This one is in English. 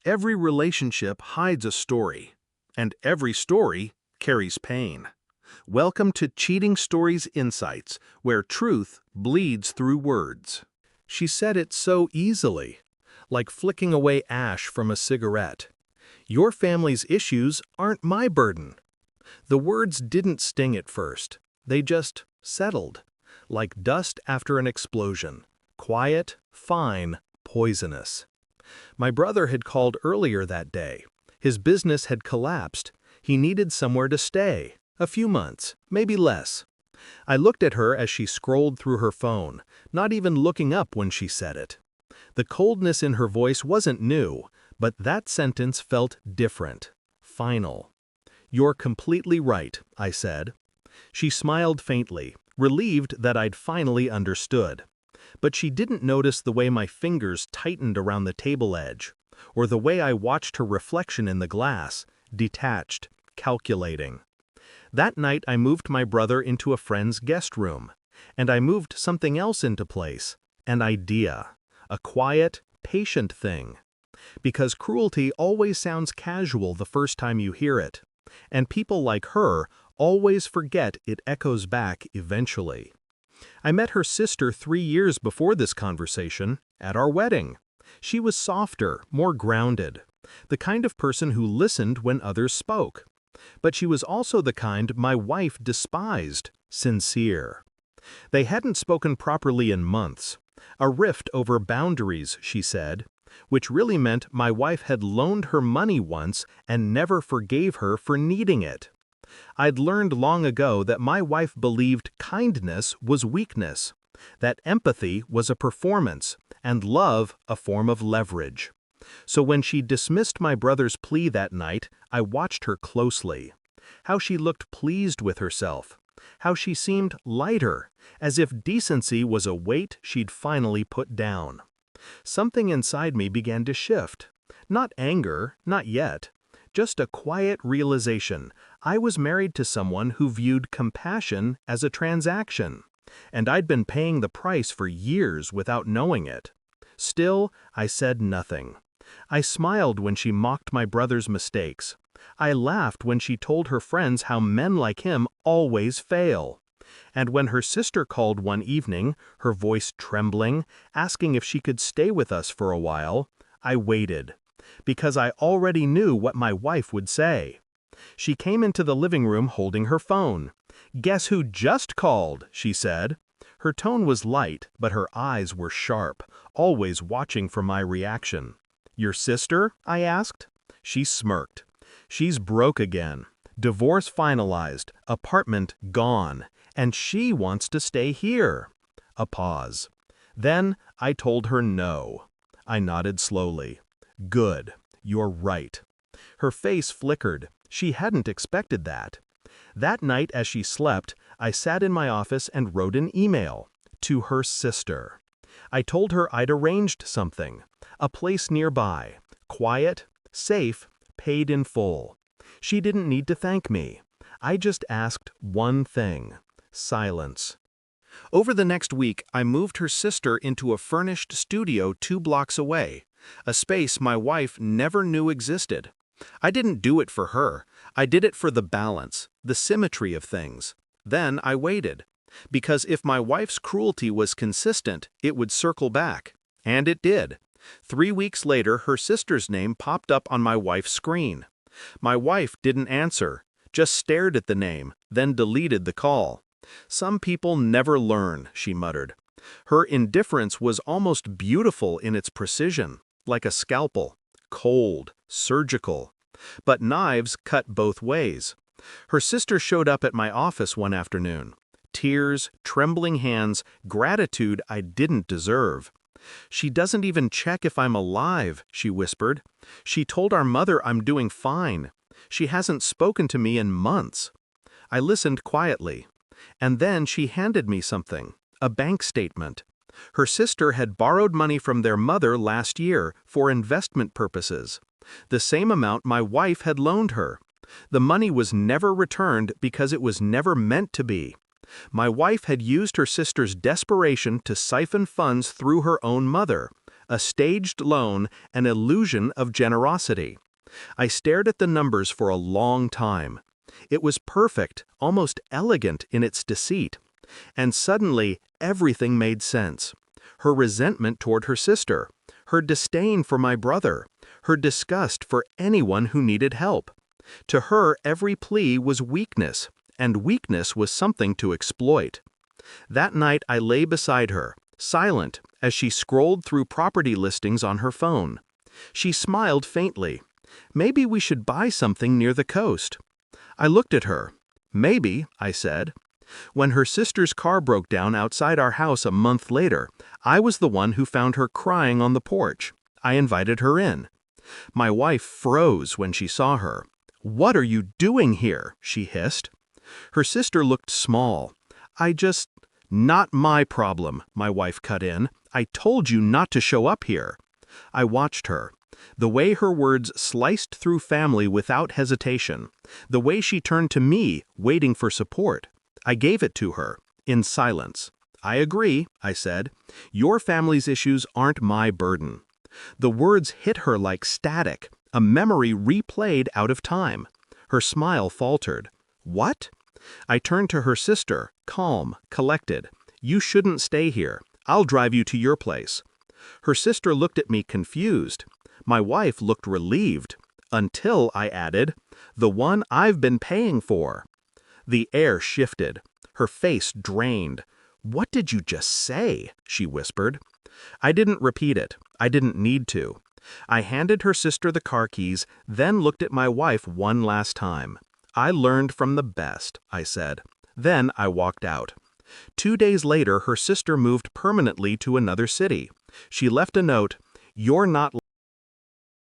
Every relationship hides a story, and every story carries pain. Welcome to Cheating Stories Insights, where truth bleeds through words. She said it so easily, like flicking away ash from a cigarette. Your family's issues aren't my burden. The words didn't sting at first. They just settled, like dust after an explosion. Quiet, fine, poisonous. My brother had called earlier that day. His business had collapsed. He needed somewhere to stay. A few months, maybe less. I looked at her as she scrolled through her phone, not even looking up when she said it. The coldness in her voice wasn't new, but that sentence felt different, final. "You're completely right," I said. She smiled faintly, relieved that I'd finally understood. But she didn't notice the way my fingers tightened around the table edge, or the way I watched her reflection in the glass, detached, calculating. That night I moved my brother into a friend's guest room, and I moved something else into place, an idea, a quiet, patient thing. Because cruelty always sounds casual the first time you hear it, and people like her always forget it echoes back eventually. I met her sister 3 years before this conversation, at our wedding. She was softer, more grounded, the kind of person who listened when others spoke. But she was also the kind my wife despised, sincere. They hadn't spoken properly in months. A rift over boundaries, she said, which really meant my wife had loaned her money once and never forgave her for needing it. I'd learned long ago that my wife believed kindness was weakness, that empathy was a performance, and love a form of leverage. So when she dismissed my brother's plea that night, I watched her closely. How she looked pleased with herself. How she seemed lighter, as if decency was a weight she'd finally put down. Something inside me began to shift. Not anger, not yet. Just a quiet realization. I was married to someone who viewed compassion as a transaction, and I'd been paying the price for years without knowing it. Still, I said nothing. I smiled when she mocked my brother's mistakes. I laughed when she told her friends how men like him always fail. And when her sister called one evening, her voice trembling, asking if she could stay with us for a while, I waited, because I already knew what my wife would say. She came into the living room holding her phone. "Guess who just called?" she said. Her tone was light, but her eyes were sharp, always watching for my reaction. "Your sister?" I asked. She smirked. "She's broke again. Divorce finalized, apartment gone, and she wants to stay here." A pause. Then I told her no. I nodded slowly. "Good. You're right." Her face flickered. She hadn't expected that. That night as she slept, I sat in my office and wrote an email to her sister. I told her I'd arranged something, a place nearby, quiet, safe, paid in full. She didn't need to thank me. I just asked one thing: silence. Over the next week, I moved her sister into a furnished studio 2 blocks away, a space my wife never knew existed. I didn't do it for her. I did it for the balance, the symmetry of things. Then I waited. Because if my wife's cruelty was consistent, it would circle back. And it did. 3 weeks later, her sister's name popped up on my wife's screen. My wife didn't answer, just stared at the name, then deleted the call. "Some people never learn," she muttered. Her indifference was almost beautiful in its precision, like a scalpel, cold, surgical. But knives cut both ways. Her sister showed up at my office one afternoon. Tears, trembling hands, gratitude I didn't deserve. "She doesn't even check if I'm alive," she whispered. "She told our mother I'm doing fine. She hasn't spoken to me in months." I listened quietly. And then she handed me something, a bank statement. Her sister had borrowed money from their mother last year for investment purposes. The same amount my wife had loaned her. The money was never returned because it was never meant to be. My wife had used her sister's desperation to siphon funds through her own mother, A staged loan, an illusion of generosity. I stared at the numbers for a long time. It was perfect, almost elegant in its deceit. And suddenly, everything made sense. Her resentment toward her sister, her disdain for my brother, her disgust for anyone who needed help. To her, every plea was weakness, and weakness was something to exploit. That night I lay beside her, silent, as she scrolled through property listings on her phone. She smiled faintly. Maybe we should buy something near the coast. I looked at her. Maybe, I said. When her sister's car broke down outside our house a month later, I was the one who found her crying on the porch. I invited her in. My wife froze when she saw her. "What are you doing here?" she hissed. Her sister looked small. "Not my problem," my wife cut in. "I told you not to show up here." I watched her. The way her words sliced through family without hesitation. The way she turned to me, waiting for support. I gave it to her, in silence. "I agree," I said. "Your family's issues aren't my burden." The words hit her like static, a memory replayed out of time. Her smile faltered. "What?" I turned to her sister, calm, collected. "You shouldn't stay here. I'll drive you to your place." Her sister looked at me confused. My wife looked relieved. "Until," I added, "the one I've been paying for." The air shifted. Her face drained. "What did you just say?" she whispered. I didn't repeat it. I didn't need to. I handed her sister the car keys, then looked at my wife one last time. "I learned from the best," I said. Then I walked out. 2 days later, her sister moved permanently to another city. She left a note, "You're not